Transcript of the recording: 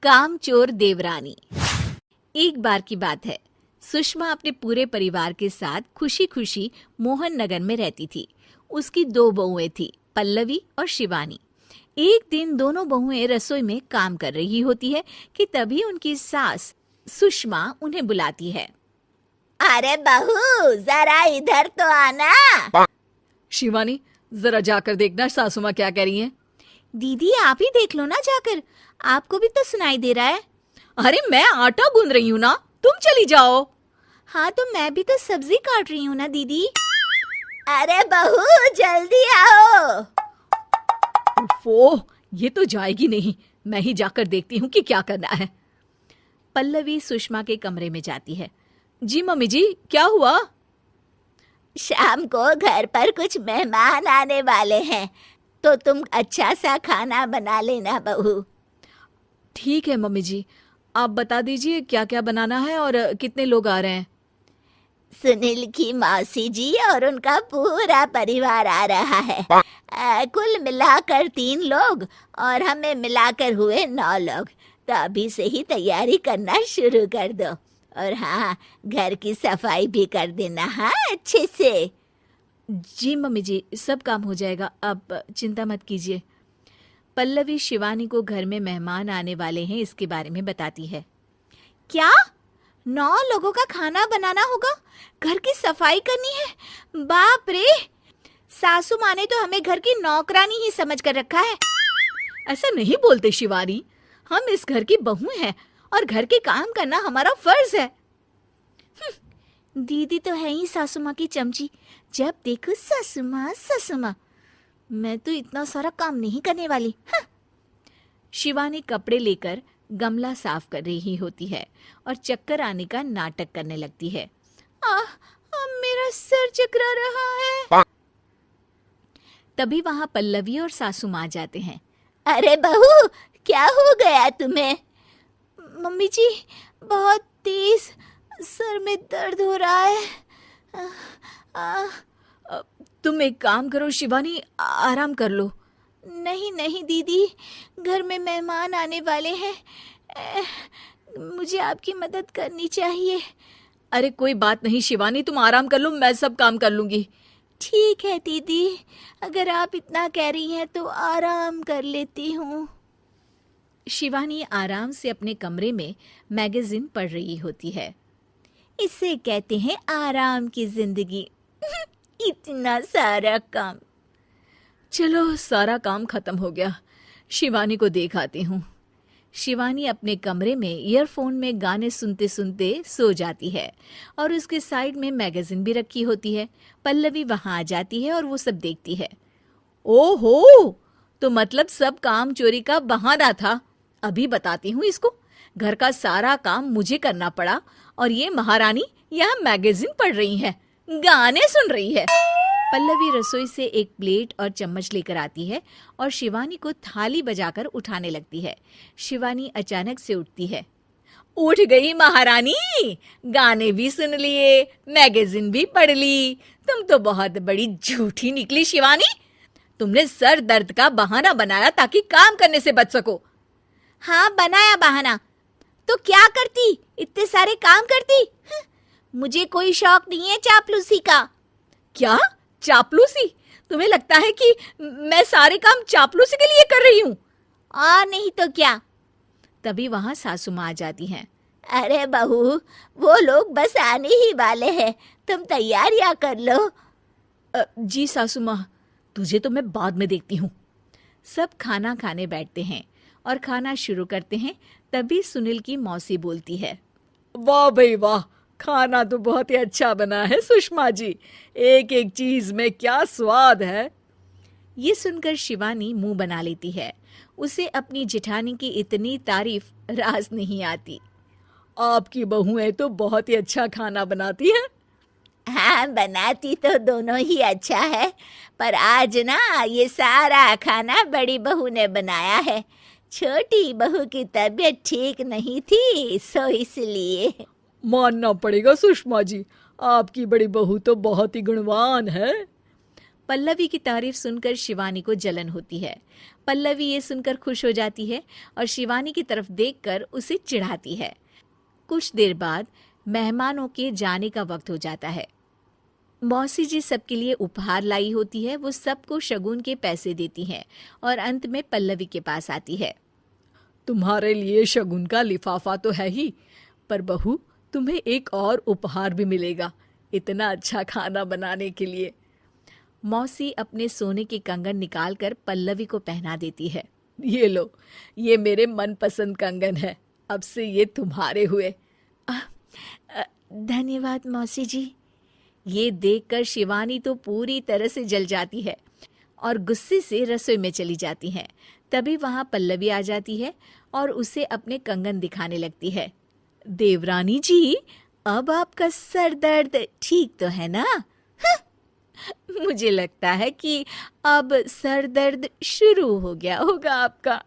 कामचोर देवरानी। एक बार की बात है, सुषमा अपने पूरे परिवार के साथ खुशी खुशी मोहन नगर में रहती थी। उसकी 2 बहुएं थी, पल्लवी और शिवानी। एक दिन दोनों बहुएं रसोई में काम कर रही होती है कि तभी उनकी सास सुषमा उन्हें बुलाती है। अरे बहू, जरा इधर तो आना। शिवानी, जरा जाकर देखना सासू माँ क्या कह रही हैं। दीदी, आप ही देख लो ना जाकर, आपको भी तो सुनाई दे रहा है। अरे मैं आटा गूंद रही हूँ ना, तुम चली जाओ। हाँ, तो मैं भी तो सब्जी काट रही हूँ ना दीदी। अरे बहू, जल्दी आओ। ओह, ये तो जाएगी नहीं। मैं ही जाकर देखती हूँ कि क्या करना है। पल्लवी सुषमा के कमरे में जाती है। जी मम्मी जी, क्या हुआ? शाम को घर पर कुछ मेहमान आने वाले हैं, तो तुम अच्छा सा खाना बना लेना बहू। ठीक है मम्मी जी, आप बता दीजिए क्या क्या बनाना है और कितने लोग आ रहे हैं। सुनील की मौसी जी और उनका पूरा परिवार आ रहा है। कुल मिलाकर 3 लोग और हमें मिलाकर हुए 9 लोग। तो अभी से ही तैयारी करना शुरू कर दो। और हाँ, घर की सफाई भी कर देना, हाँ, अच्छे से। जी मम्मी जी, सब काम हो जाएगा, आप चिंता मत कीजिए। पल्लवी शिवानी को घर में मेहमान आने वाले हैं इसके बारे में बताती है। क्या? 9 लोगों का खाना बनाना होगा, घर की सफाई करनी है? बाप रे, सासू माँ ने तो हमें घर की नौकरानी ही समझ कर रखा है। ऐसा नहीं बोलते शिवानी, हम इस घर की बहू हैं और घर के काम करना हमारा फर्ज है। दीदी तो है ही सासू माँ की चमची, जब देखो सासू माँ सासू माँ। मैं तो इतना सारा काम नहीं करने वाली। शिवानी कपड़े लेकर गमला साफ कर रही होती है और चक्कर आने का नाटक करने लगती है। मेरा सर चकरा रहा है। तभी वहां पल्लवी और सासू माँ जाते हैं। अरे बहू, क्या हो गया तुम्हें? मम्मी जी, बहुत तेज सर में दर्द हो रहा है। तुम एक काम करो शिवानी, आराम कर लो। नहीं नहीं दीदी, घर में मेहमान आने वाले हैं, मुझे आपकी मदद करनी चाहिए। अरे कोई बात नहीं शिवानी, तुम आराम कर लो, मैं सब काम कर लूंगी। ठीक है दीदी, अगर आप इतना कह रही हैं तो आराम कर लेती हूँ। शिवानी आराम से अपने कमरे में मैगजीन पढ़ रही होती है। इसे कहते हैं आराम की जिंदगी। इतना सारा काम। चलो, सारा काम खत्म हो गया, शिवानी को देख आती हूँ। शिवानी अपने कमरे में ईयरफोन में गाने सुनते सुनते सो जाती है और उसके साइड में मैगजीन भी रखी होती है। पल्लवी वहां आ जाती है और वो सब देखती है। ओहो, तो मतलब सब काम चोरी का बहाना था। अभी बताती हूँ इसको। घर का सारा काम मुझे करना पड़ा और ये महारानी यहाँ मैगजीन पढ़ रही है, गाने सुन रही है। पल्लवी रसोई से एक प्लेट और चम्मच लेकर आती है और शिवानी को थाली बजाकर उठाने लगती है। शिवानी अचानक से उठती है। उठ गई महारानी, गाने भी सुन लिए, मैगजीन भी पढ़ ली। तुम तो बहुत बड़ी झूठी निकली शिवानी। तुमने सर दर्द का बहाना बनाया ताकि काम करने से बच सको। हाँ, बनाया बहाना, तो क्या करती, इतने सारे काम करती। मुझे कोई शौक नहीं है चापलूसी का। क्या चापलूसी? तुम्हें लगता है कि मैं सारे काम चापलूसी के लिए कर रही हूँ? और नहीं तो क्या। तभी वहां सासू माँ आ जाती हैं। अरे बहू, वो लोग बस आने ही वाले हैं, तुम तैयारियां कर लो। जी सासू माँ, तुझे तो मैं बाद में देखती हूँ। सब खाना खाने बैठते हैं और खाना शुरू करते हैं। तभी सुनील की मौसी बोलती है। वाह भाई वाह, खाना तो बहुत ही अच्छा बना है सुषमा जी, एक एक चीज में क्या स्वाद है। ये सुनकर शिवानी मुंह बना लेती है। उसे अपनी जेठानी की इतनी तारीफ रास नहीं आती। आपकी बहुएं तो बहुत ही अच्छा खाना बनाती हैं। हाँ, बनाती तो दोनों ही अच्छा है, पर आज ना ये सारा खाना बड़ी बहू ने बनाया है। छोटी बहू की तबीयत ठीक नहीं थी, सो इसलिए। मानना पड़ेगा सुषमा जी, आपकी बड़ी बहू तो बहुत ही गुणवान है। पल्लवी की तारीफ सुनकर शिवानी को जलन होती है। पल्लवी ये सुनकर खुश हो जाती है और शिवानी की तरफ देखकर उसे चिढ़ाती है। कुछ देर बाद मेहमानों के जाने का वक्त हो जाता है। मौसी जी सबके लिए उपहार लाई होती है। वो सबको शगुन के पैसे देती हैं और अंत में पल्लवी के पास आती है। तुम्हारे लिए शगुन का लिफाफा तो है ही, पर बहू तुम्हें एक और उपहार भी मिलेगा इतना अच्छा खाना बनाने के लिए। मौसी अपने सोने के कंगन निकालकर पल्लवी को पहना देती है। ये लो, ये मेरे मनपसंद कंगन है, अब से ये तुम्हारे हुए। धन्यवाद मौसी जी। ये देखकर शिवानी तो पूरी तरह से जल जाती है और गुस्से से रसोई में चली जाती है। तभी वहां पल्लवी आ जाती है और उसे अपने कंगन दिखाने लगती है। देवरानी जी, अब आपका सर दर्द ठीक तो है ना? मुझे लगता है कि अब सर दर्द शुरू हो गया होगा आपका।